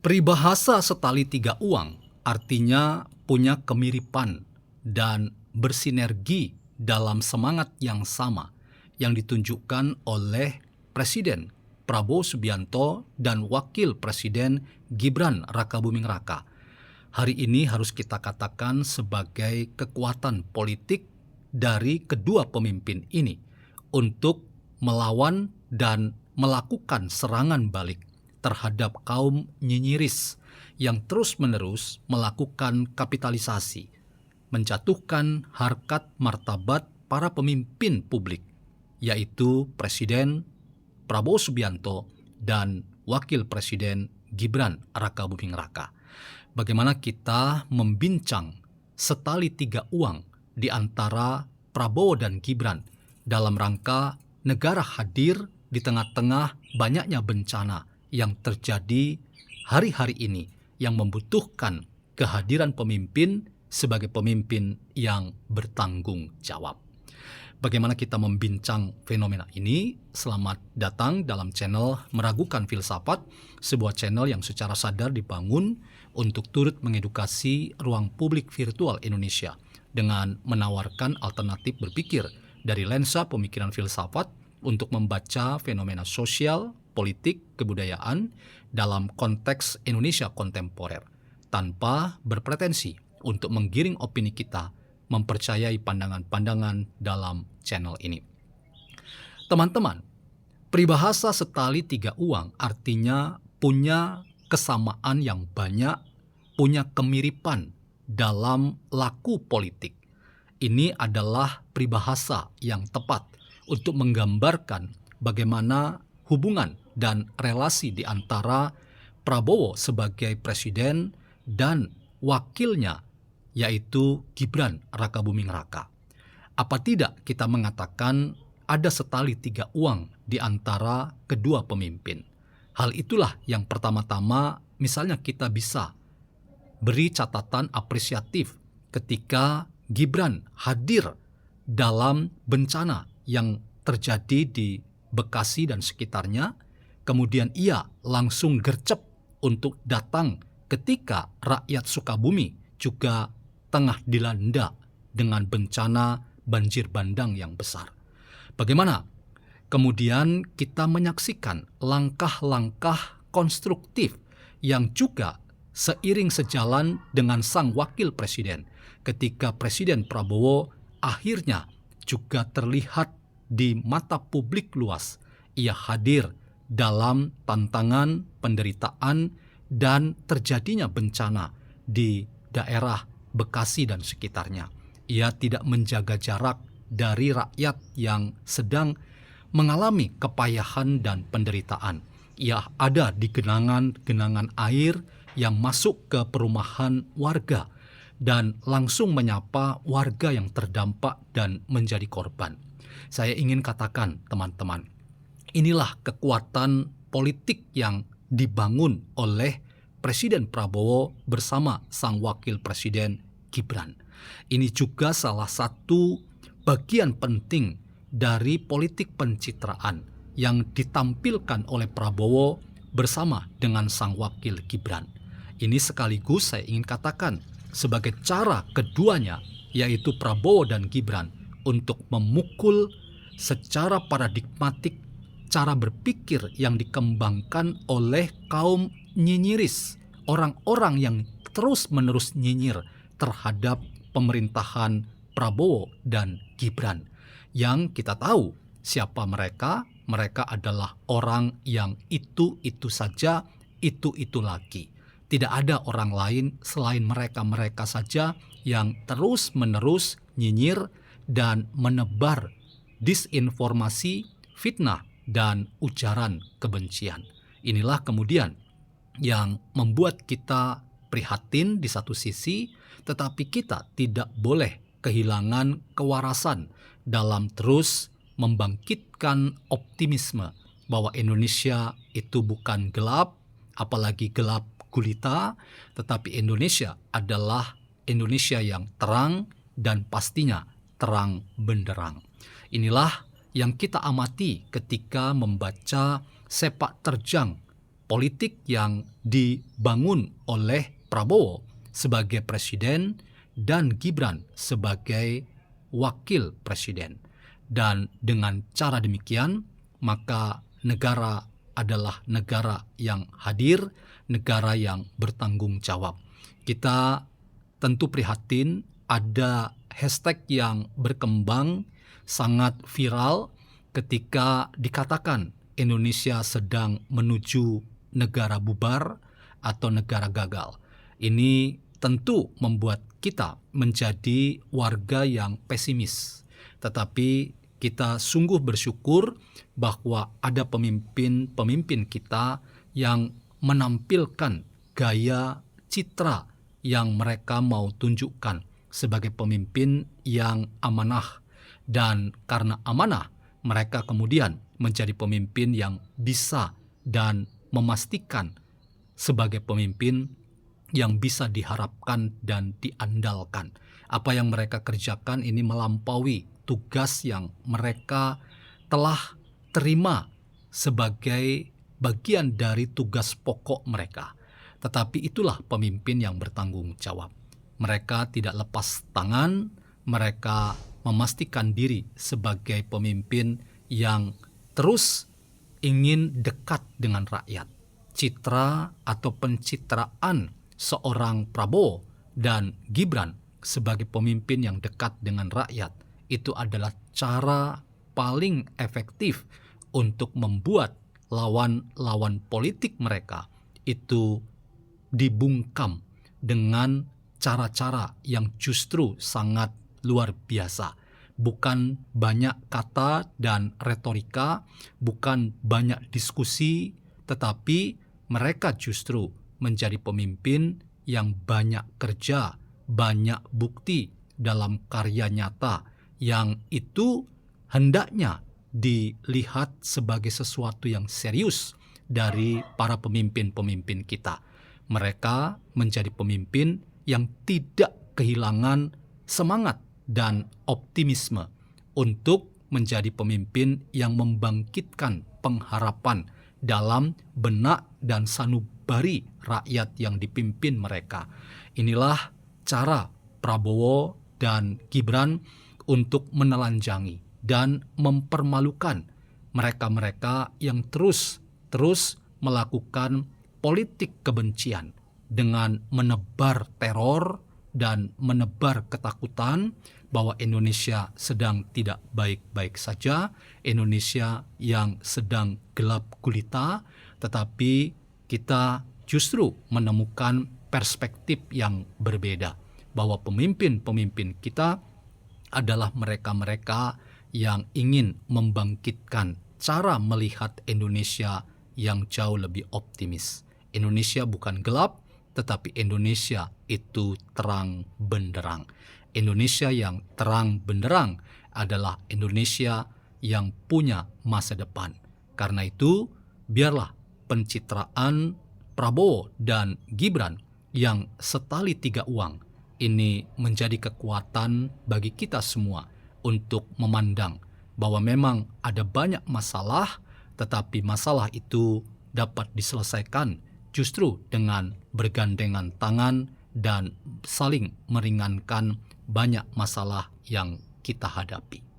Peribahasa setali tiga uang artinya punya kemiripan dan bersinergi dalam semangat yang sama yang ditunjukkan oleh Presiden Prabowo Subianto dan Wakil Presiden Gibran Rakabuming Raka. Hari ini harus kita katakan sebagai kekuatan politik dari kedua pemimpin ini untuk melawan dan melakukan serangan balik terhadap kaum nyinyiris yang terus-menerus melakukan kapitalisasi, menjatuhkan harkat martabat para pemimpin publik, yaitu Presiden Prabowo Subianto dan Wakil Presiden Gibran Rakabuming Raka. Bagaimana kita membincang setali tiga uang di antara Prabowo dan Gibran dalam rangka negara hadir di tengah-tengah banyaknya bencana yang terjadi hari-hari ini yang membutuhkan kehadiran pemimpin sebagai pemimpin yang bertanggung jawab. Bagaimana kita membincang fenomena ini? Selamat datang dalam channel Meragukan Filsafat, sebuah channel yang secara sadar dibangun untuk turut mengedukasi ruang publik virtual Indonesia dengan menawarkan alternatif berpikir dari lensa pemikiran filsafat untuk membaca fenomena sosial, politik, kebudayaan dalam konteks Indonesia kontemporer, tanpa berpretensi untuk menggiring opini kita mempercayai pandangan-pandangan dalam channel ini. Teman-teman, peribahasa setali tiga uang artinya punya kesamaan yang banyak, punya kemiripan dalam laku politik. Ini adalah peribahasa yang tepat untuk menggambarkan bagaimana hubungan dan relasi di antara Prabowo sebagai presiden dan wakilnya, yaitu Gibran Rakabuming Raka. Apa tidak kita mengatakan ada setali tiga uang di antara kedua pemimpin? Hal itulah yang pertama-tama misalnya kita bisa beri catatan apresiatif ketika Gibran hadir dalam bencana yang terjadi di Bekasi dan sekitarnya, kemudian ia langsung gercep untuk datang ketika rakyat Sukabumi juga tengah dilanda dengan bencana banjir bandang yang besar. Bagaimana kemudian kita menyaksikan langkah-langkah konstruktif yang juga seiring sejalan dengan sang wakil presiden ketika Presiden Prabowo akhirnya juga terlihat di mata publik luas. Ia hadir dalam tantangan, penderitaan, dan terjadinya bencana di daerah Bekasi dan sekitarnya. Ia tidak menjaga jarak dari rakyat yang sedang mengalami kepayahan dan penderitaan. Ia ada di genangan air yang masuk ke perumahan warga dan langsung menyapa warga yang terdampak dan menjadi korban. Saya ingin katakan, teman-teman, inilah kekuatan politik yang dibangun oleh Presiden Prabowo bersama sang wakil presiden Gibran. Ini juga salah satu bagian penting dari politik pencitraan yang ditampilkan oleh Prabowo bersama dengan sang wakil Gibran. Ini sekaligus saya ingin katakan sebagai cara keduanya, yaitu Prabowo dan Gibran, untuk memukul secara paradigmatik cara berpikir yang dikembangkan oleh kaum nyinyiris, orang-orang yang terus-menerus nyinyir terhadap pemerintahan Prabowo dan Gibran. Yang kita tahu siapa mereka. Mereka adalah orang yang itu saja, itu lagi. Tidak ada orang lain selain mereka saja yang terus-menerus nyinyir dan menebar disinformasi, fitnah, dan ujaran kebencian. Inilah kemudian yang membuat kita prihatin di satu sisi, tetapi kita tidak boleh kehilangan kewarasan dalam terus membangkitkan optimisme bahwa Indonesia itu bukan gelap, apalagi gelap gulita, tetapi Indonesia adalah Indonesia yang terang dan pastinya terang benderang. Inilah yang kita amati ketika membaca sepak terjang politik yang dibangun oleh Prabowo sebagai presiden dan Gibran sebagai wakil presiden. Dan dengan cara demikian, maka negara adalah negara yang hadir, negara yang bertanggung jawab. Kita tentu prihatin ada hashtag yang berkembang sangat viral ketika dikatakan Indonesia sedang menuju negara bubar atau negara gagal. Ini tentu membuat kita menjadi warga yang pesimis. Tetapi kita sungguh bersyukur bahwa ada pemimpin-pemimpin kita yang menampilkan gaya citra yang mereka mau tunjukkan sebagai pemimpin yang amanah. Dan karena amanah, mereka kemudian menjadi pemimpin yang bisa dan memastikan sebagai pemimpin yang bisa diharapkan dan diandalkan. Apa yang mereka kerjakan ini melampaui tugas yang mereka telah terima sebagai bagian dari tugas pokok mereka. Tetapi itulah pemimpin yang bertanggung jawab. Mereka tidak lepas tangan, mereka memastikan diri sebagai pemimpin yang terus ingin dekat dengan rakyat. Citra atau pencitraan seorang Prabowo dan Gibran sebagai pemimpin yang dekat dengan rakyat itu adalah cara paling efektif untuk membuat lawan-lawan politik mereka itu dibungkam dengan cara-cara yang justru sangat luar biasa. Bukan banyak kata dan retorika, bukan banyak diskusi, tetapi mereka justru menjadi pemimpin yang banyak kerja, banyak bukti dalam karya nyata yang itu hendaknya dilihat sebagai sesuatu yang serius dari para pemimpin-pemimpin kita. Mereka menjadi pemimpin yang tidak kehilangan semangat dan optimisme untuk menjadi pemimpin yang membangkitkan pengharapan dalam benak dan sanubari rakyat yang dipimpin mereka. Inilah cara Prabowo dan Gibran untuk menelanjangi dan mempermalukan mereka-mereka yang terus melakukan politik kebencian dengan menebar teror dan menebar ketakutan bahwa Indonesia sedang tidak baik-baik saja, Indonesia yang sedang gelap gulita, tetapi kita justru menemukan perspektif yang berbeda, bahwa pemimpin-pemimpin kita adalah mereka-mereka yang ingin membangkitkan cara melihat Indonesia yang jauh lebih optimis. Indonesia bukan gelap, tetapi Indonesia itu terang benderang. Indonesia yang terang benderang adalah Indonesia yang punya masa depan. Karena itu, biarlah pencitraan Prabowo dan Gibran yang setali tiga uang ini menjadi kekuatan bagi kita semua untuk memandang bahwa memang ada banyak masalah, tetapi masalah itu dapat diselesaikan justru dengan bergandengan tangan dan saling meringankan banyak masalah yang kita hadapi.